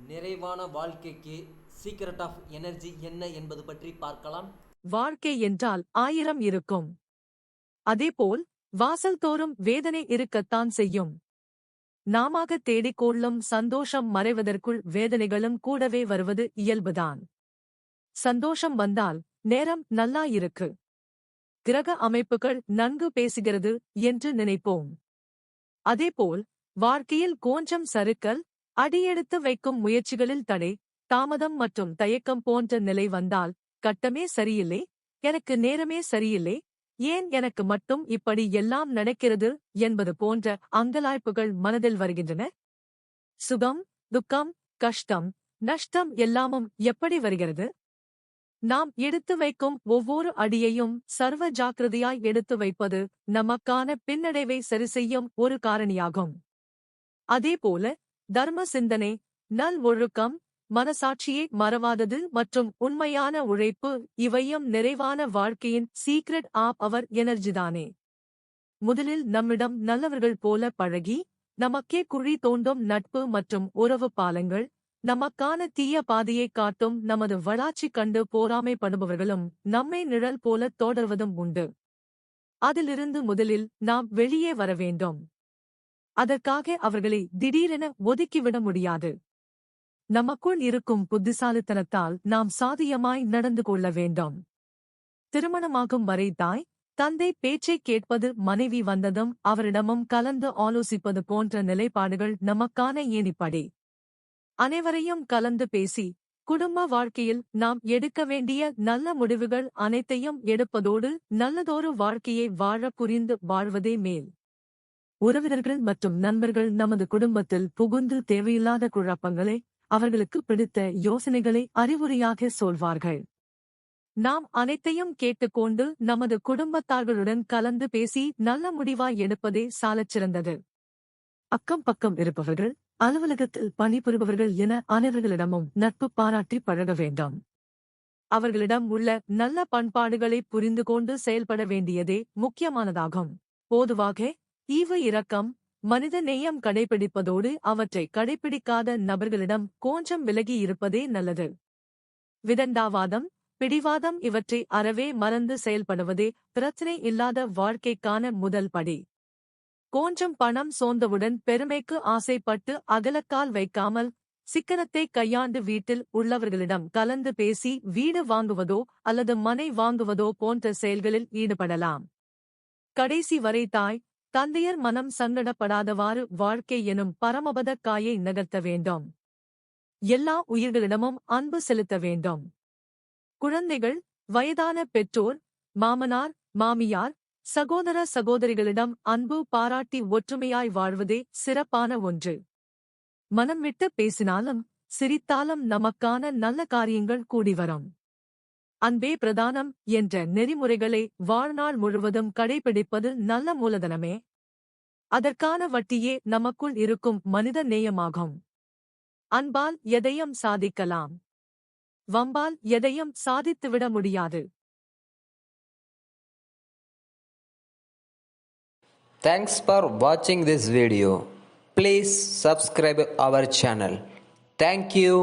நிறைவான வாழ்க்கைக்கு secret of energy என்ன என்பது பற்றி பார்க்கலாம். வாழ்க்கை என்றால் 1000 இருக்கும். அதேபோல் வாசல் தோறும் வேதனை இருக்கத்தான் செய்யும். நாமாக தேடிக்கொள்ளும் சந்தோஷம் மறைவதற்குள் வேதனைகளும் கூடவே வருவது இயல்புதான். சந்தோஷம் வந்தால் நேரம் நல்லா இருக்கு, கிரக அமைப்புகள் நன்கு பேசுகிறது என்று நினைப்போம். அதேபோல் வாழ்க்கையில் கொஞ்சம் சறுக்கல், அடியெடுத்து வைக்கும் முயற்சிகளில் தடை, தாமதம் மற்றும் தயக்கம் போன்ற நிலை வந்தால் கட்டமே சரியில்லை, எனக்கு நேரமே சரியில்லை, ஏன் எனக்கு மட்டும் இப்படி எல்லாம் நடக்கிறது என்பது போன்ற அங்கலாய்ப்புகள் மனதில் வருகின்றன. சுகம், துக்கம், கஷ்டம், நஷ்டம் எல்லாமும் எப்படி வருகிறது? நாம் எடுத்து வைக்கும் ஒவ்வொரு அடியையும் சர்வ ஜாக்கிரதையாய் எடுத்து வைப்பது நமக்கான பின்னடைவை சரிசெய்யும் ஒரு காரணியாகும். அதேபோல தர்ம சிந்தனை, நல் ஒழுக்கம், மனசாட்சியை மறவாதது மற்றும் உண்மையான உழைப்பு இவையும் நிறைவான வாழ்க்கையின் சீக்ரெட் ஆப் அவர் எனர்ஜிதானே. முதலில் நம்மிடம் நல்லவர்கள் போல பழகி நமக்கே குழி தோண்டும் நட்பு மற்றும் உறவு பாலங்கள், நமக்கான தீய பாதையை காட்டும் நமது வளாட்சி கண்டு போராமைப்படுபவர்களும் நம்மை நிழல் போல தொடர்வதும் உண்டு. அதிலிருந்து முதலில் நாம் வெளியே வர வேண்டும். அதற்காக அவர்களை திடீரென ஒதுக்கிவிட முடியாது. நமக்குள் இருக்கும் புத்திசாலித்தனத்தால் நாம் சாதியமாய் நடந்து கொள்ள வேண்டும். திருமணமாகும் வரை தாய், தந்தை பேச்சைக் கேட்பது, மனைவி வந்ததும் அவரிடமும் கலந்து ஆலோசிப்பது போன்ற நிலைப்பாடுகள் நமக்கான ஏணிப்படி. அனைவரையும் கலந்து பேசி குடும்ப வாழ்க்கையில் நாம் எடுக்க வேண்டிய நல்ல முடிவுகள் அனைத்தையும் எடுப்பதோடு நல்லதொரு வாழ்க்கையை வாழ புரிந்து வாழ்வதே மேல். உறவினர்கள் மற்றும் நண்பர்கள் நமது குடும்பத்தில் புகுந்து தேவையில்லாத குழப்பங்களை, அவர்களுக்கு பிடித்த யோசனைகளை அறிவுரையாக சொல்வார்கள். நாம் அனைத்தையும் கேட்டுக்கொண்டு நமது குடும்பத்தார்களுடன் கலந்து பேசி நல்ல முடிவாய் எடுப்பதே சாலச் சிறந்தது. அக்கம் பக்கம் இருப்பவர்கள், அலுவலகத்தில் பணிபுரிபவர்கள் என அனைவர்களிடமும் நட்பு பாராட்டி பழக வேண்டும். அவர்களிடம் உள்ள நல்ல பண்பாடுகளை புரிந்து கொண்டு செயல்பட வேண்டியதே முக்கியமானதாகும். பொதுவாக ஈவு இரக்கம், மனித நேயம் கடைபிடிப்பதோடு அவற்றை கடைபிடிக்காத நபர்களிடம் கொஞ்சம் விலகி இருப்பதே நல்லது. விதண்டாவாதம், பிடிவாதம் இவற்றை அறவே மறந்து செயல்படுவதே பிரச்சனை இல்லாத வாழ்க்கைக்கான முதல் படி. கொஞ்சம் பணம் சோர்ந்தவுடன் பெருமைக்கு ஆசைப்பட்டு அகலக்கால் வைக்காமல் சிக்கனத்தை கையாண்டு வீட்டில் உள்ளவர்களிடம் கலந்து பேசி வீடு வாங்குவதோ அல்லது மனை வாங்குவதோ போன்ற செயல்களில் ஈடுபடலாம். கடைசி வரை தாய், தந்தையர் மனம் சங்கடப்படாதவாறு வாழ்க்கை எனும் பரமபத காயை நகர்த்த வேண்டும். எல்லா உயிர்களிடமும் அன்பு செலுத்த வேண்டும். குழந்தைகள், வயதான பெற்றோர், மாமனார், மாமியார், சகோதர சகோதரிகளிடம் அன்பு பாராட்டி ஒற்றுமையாய் வாழ்வதே சிறப்பான ஒன்று. மனம் விட்டு பேசினாலும் சிரித்தாலும் நமக்கான நல்ல காரியங்கள் கூடி வரும். அன்பே பிரதானம் என்ற நெறிமுறைகளை வாழ்நாள் முழுவதும் கடைபிடிப்பது நல்ல மூலதனமே. அதற்கான வட்டியே நமக்குள் இருக்கும் மனித நேயமாகும். அன்பால் எதையும் சாதிக்கலாம், வம்பால் எதையும் சாதித்துவிட முடியாது. Thanks for watching this video. Please subscribe our channel. Thank you.